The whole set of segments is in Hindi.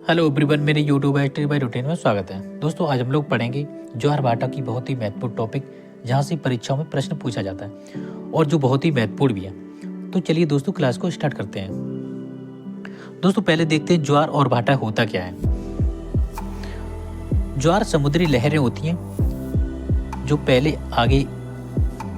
हेलो एवरीवन, मेरे यूट्यूब एक्टिव बाय रूटीन में स्वागत है। दोस्तों, आज हम लोग पढ़ेंगे ज्वार भाटा की बहुत ही महत्वपूर्ण टॉपिक, जहां से परीक्षाओं में प्रश्न पूछा जाता है और जो बहुत ही महत्वपूर्ण भी है। तो चलिए दोस्तों, क्लास को स्टार्ट करते हैं। दोस्तों, पहले देखते हैं ज्वार और भाटा होता क्या है। ज्वार समुद्री लहरें होती हैं जो पहले आगे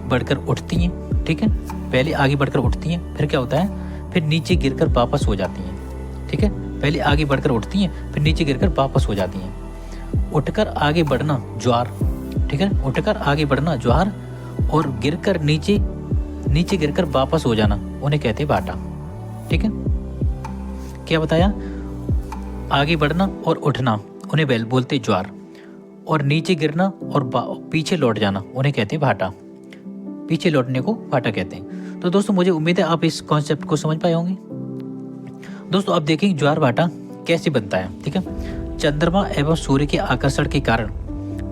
बढ़कर उठती हैं। ठीक है, पहले आगे बढ़कर उठती हैं, फिर क्या होता है, फिर नीचे गिरकर वापस हो जाती हैं। ठीक है, पहले आगे बढ़कर उठती हैं, फिर नीचे गिरकर वापस हो जाती हैं। उठकर आगे बढ़ना ज्वार। ठीक है, उठकर आगे बढ़ना ज्वार और गिरकर नीचे गिरकर वापस हो जाना उन्हें कहते हैं भाटा। ठीक है, क्या बताया, आगे बढ़ना और उठना उन्हें बोलते ज्वार, और नीचे गिरना और पीछे लौट जाना उन्हें कहते हैं भाटा। पीछे लौटने को भाटा कहते हैं। तो दोस्तों, मुझे उम्मीद है आप इस कॉन्सेप्ट को समझ पाए होंगे। दोस्तों, अब देखेंगे ज्वार भाटा कैसे बनता है। ठीक है, चंद्रमा एवं सूर्य के आकर्षण के कारण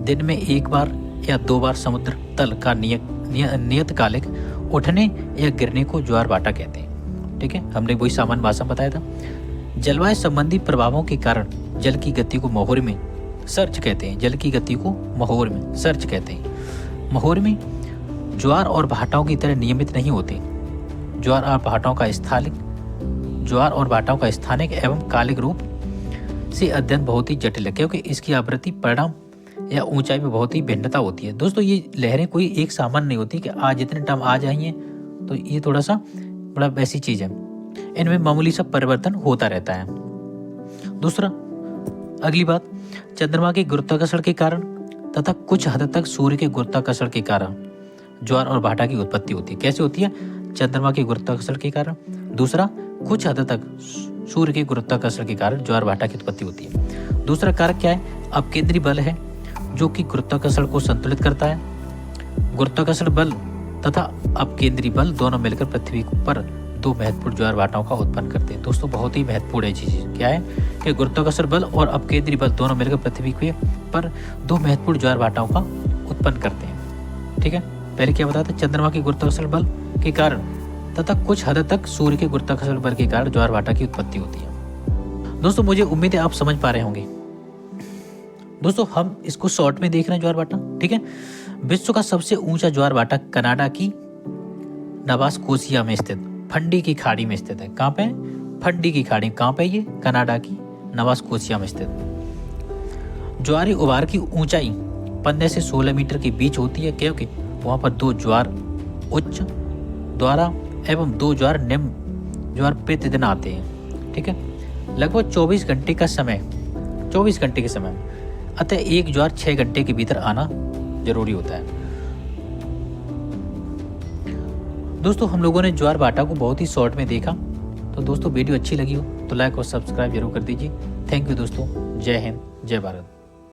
दिन में एक बार या दो बार समुद्र तल का नियतकालिक उठने या गिरने को ज्वार भाटा कहते हैं। ठीक है, हमने वही सामान्य भाषा बताया था। जलवायु संबंधी प्रभावों के कारण जल की गति को महोर में सर्च कहते हैं। जल की गति को महोर में सर्च कहते हैं। महोर में ज्वार और भाटाओं की तरह नियमित नहीं होते। ज्वार और भाटाओं का स्थानिक एवं कालिक रूप से अध्ययन बहुत ही जटिल है, क्योंकि इसकी आवृत्ति, परिणाम या ऊंचाई में बहुत ही भिन्नता होती है। दोस्तों, ये लहरें कोई एक सामान्य नहीं होती कि आज जितने टाइम आ जाएंगे, तो ये थोड़ा सा बड़ा वैसी चीज है। इनमें मामूली सा परिवर्तन होता रहता है। दूसरा, अगली बात, चंद्रमा के गुरुत्वाकर्षण के कारण तथा कुछ हद तक सूर्य के गुरुत्वाकर्षण के कारण ज्वार और भाटा की उत्पत्ति होती है। कैसे होती है? चंद्रमा के गुरुत्वाकर्षण के कारण, दूसरा कुछ हद तक सूर्य के गुरुत्वाकर्षण के कारण ज्वार भाटा की उत्पत्ति होती है। दूसरा कारक क्या है? अपकेंद्री बल है, जो कि गुरुत्वाकर्षण को संतुलित करता है। गुरुत्वाकर्षण बल तथा अपकेंद्री बल दोनों मिलकर पृथ्वी पर दो महत्वपूर्ण ज्वार भाटाओं का उत्पन्न करते हैं। दोस्तों, बहुत ही महत्वपूर्ण है चीज क्या है कि गुरुत्वाकर्षण बल और अपकेंद्री बल दोनों मिलकर पृथ्वी पर दो महत्वपूर्ण ज्वार भाटाओं का उत्पन्न करते हैं। ठीक है, पहले क्या बताया था? चंद्रमा के गुरुत्वाकर्षण बल के कारण तथा कुछ हद तक सूर्य के गुरुत्वाकर्षण बल के कारण ज्वार भाटा की उत्पत्ति होती है। दोस्तों, मुझे उम्मीद है आप समझ पा रहे होंगे। दोस्तों, हम इसको शॉर्ट में देख रहे हैं ज्वार भाटा। ठीक है, विश्व का सबसे ऊंचा ज्वार भाटा कनाडा की नवास्कोशिया में स्थित फंडी की खाड़ी में स्थित है। कहाँ पे? फंडी की खाड़ी। कहाँ पे? ये कनाडा की नवास्कोशिया में स्थित। ज्वारी उभार की ऊंचाई 15 से 16 मीटर के बीच होती है, क्योंकि वहां पर दो ज्वार उच्च द्वारा एवं दो ज्वार निम्न ज्वार प्रतिदिन आते हैं। ठीक है, लगभग 24 घंटे के समय अतः एक ज्वार 6 घंटे के भीतर आना जरूरी होता है। दोस्तों, हम लोगों ने ज्वार भाटा को बहुत ही शॉर्ट में देखा। तो दोस्तों, वीडियो अच्छी लगी हो तो लाइक और सब्सक्राइब जरूर कर दीजिए। थैंक यू दोस्तों। जय हिंद, जय भारत।